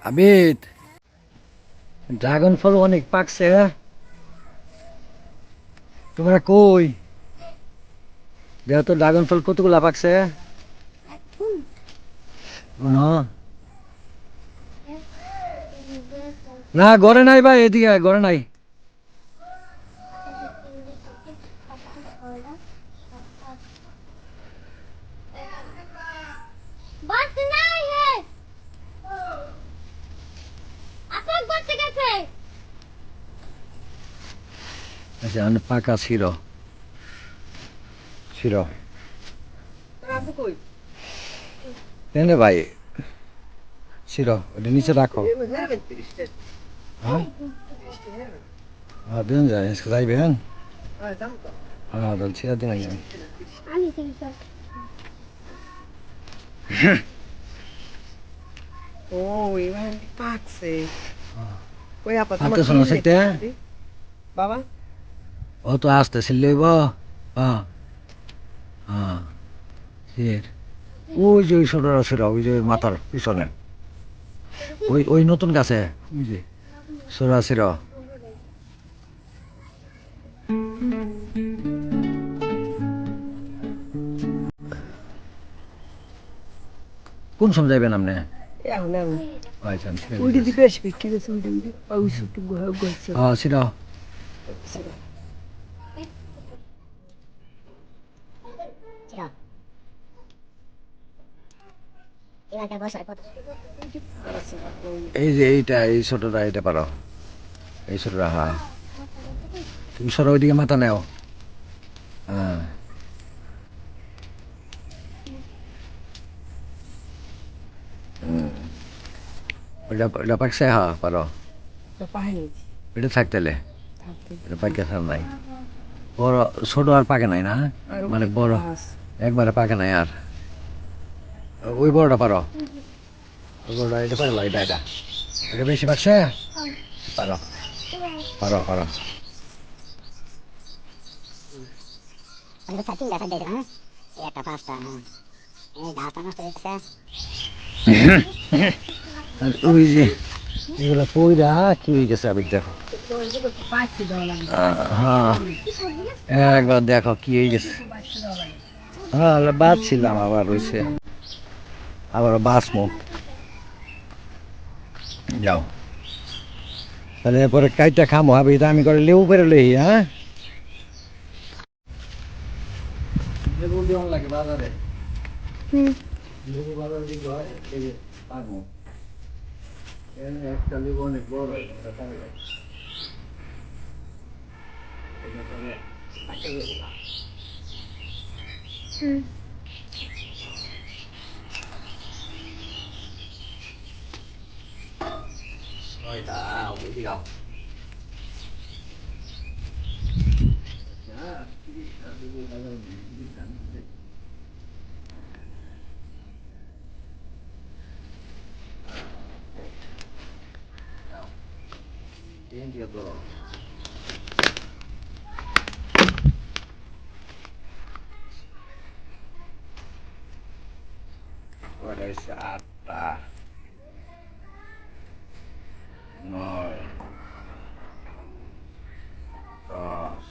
Abid, dragon ফল অনেক পাকছে। তোমরা কই? দেখো তো ড্রাগন ফল কতগুলা পাকছে। ন- না ঘরে নাই ভাই, এদিকে আয়, ঘরে নাই। বাস নাই হে আপন করতে গেছে আচ্ছা, পাকা ছিল ছিল রাখবো কই? তেনে ভাই ছিল, ওটা নিচে রাখো। হ্যাঁ হ্যাঁ, দিন যায় যাইবেন। হ্যাঁ তাহলে ছেড়ে দিন আগে আমি। আমি থেকে সব ও এবার পাকছে। কই আপা তোমার পাকতে শোনো সেটা বাবা ও তো আসতে ছিলব। হ্যাঁ হ্যাঁ ঠিক। ওই যে ওই ছোটরা ছিল, ওই যে মাথার পিছনে, ওই ওই নতুন গাছে ওই যে ছোটরা ছিল। কোন সময় যাইবেন আপনি? এখন এখন আচ্ছা আমি ছেড়ে উইডি দিতেছি। দিকে আসবে কি গেছে উইডি উইডি ওই ছোট গেছে হ্যাঁ ছিল। এলাকা বসার কথা এই যে এইটা, এই ছোটটা, এটা পারো, এই ছোটটা। হ্যাঁ তুমি সরো ওইদিকে, মাথা নেও। হ্যাঁ ওইটা ওইটা পাকছে। হ্যাঁ পারো, তো পাইনি এটা থাকতেলে থাকতে এটা পাকে থার নাই। বড় ছোট আর পাকে নাই না, আর মানে বড় বাস একবারে পাকে নাই আর। ওই বড়টা পারো, ওই বড়টা, এটা পারো, এটা এটা এটা বেশি পাকছে। পারো পারো পারো। আমরা সাথে দেখা দেখ না একটা পাঁচটা এই ঢাকা নষ্ট হচ্ছে আর ওই যে এগুলো পইরা কি হয়ে গেছে আবির, দেখো। পাইছি দেওয়া লাগবে হ্যাঁ একবার দেখো কি হয়ে গেছে। হ্যাঁ বাঁচছিলাম, আবার রয়েছে, আবার বাঁচমো। যাও তাহলে এরপরে কাইটা খামো হবে, এটা আমি করে লেবু পেরে লই। হ্যাঁ লেবু দিওয়ান লাগে বাজারে। লেবু বাজারে দিতে হয়, এই যে পারবো। একটা লেবু অনেক বড়, এটা পারবে। এটা পরে কাটতে দেবো না। ছয়টা ওইদিকে যাও। হ্যাঁ, 30টা লেবু বাজারে নিয়ে 30টা নিতে। যাও, তিন দিয়ে ধরো। কয়টা হইছে? 8টা, 9, 10,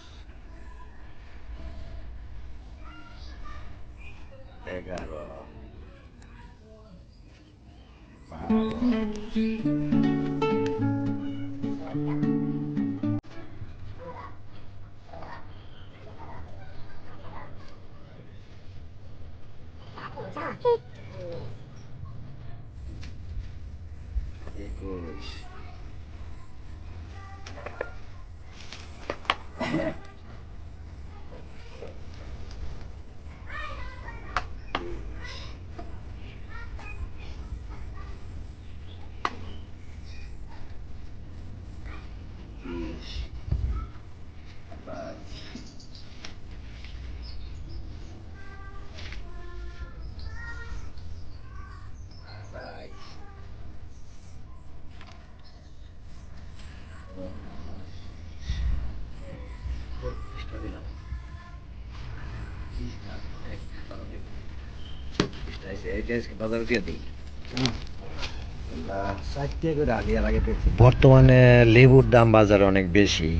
11, 12, একুশ, বিশ, 22, 23, 32টা দিলাম। 30টা, একটা দেব। 30টা এসে, এইটা আজকে বাজারে দিয়ে দিই। বর্তমানে লেবুর দাম বাজারে অনেক বেশি।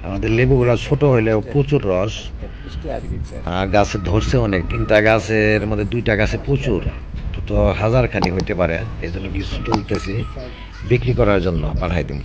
আমাদের লেবুগুলো ছোট হইলেও প্রচুর রস, আর গাছে ধরছে অনেক, 3টা গাছের মধ্যে 2টা গাছে প্রচুর, তো হাজার খানি হইতে পারে। এই জন্য কিছু তুলতেছি, বিক্রি করার জন্য পাঠাই দিন।